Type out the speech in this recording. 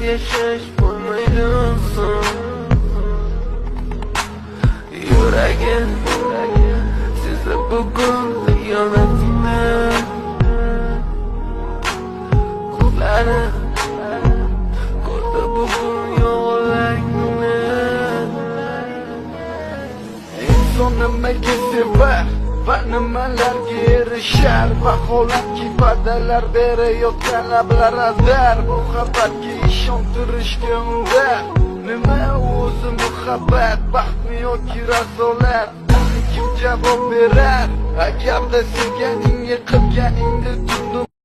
yashash bo'lmaydi inson. Yuragim sezdi bugun xiyonatni, ko'zlari ko'rdi bugun yolg'onlikni. Inson nimaga sevar va nimalarga erishar? Vaholanki va'dalar berayotgan lablar azar. Muhabbatga ishontirishga undar. Nima o'zi muhabbat, baxtmi yoki rasolat? Kim javob berar? Agarda sevganingga qilganingni tunda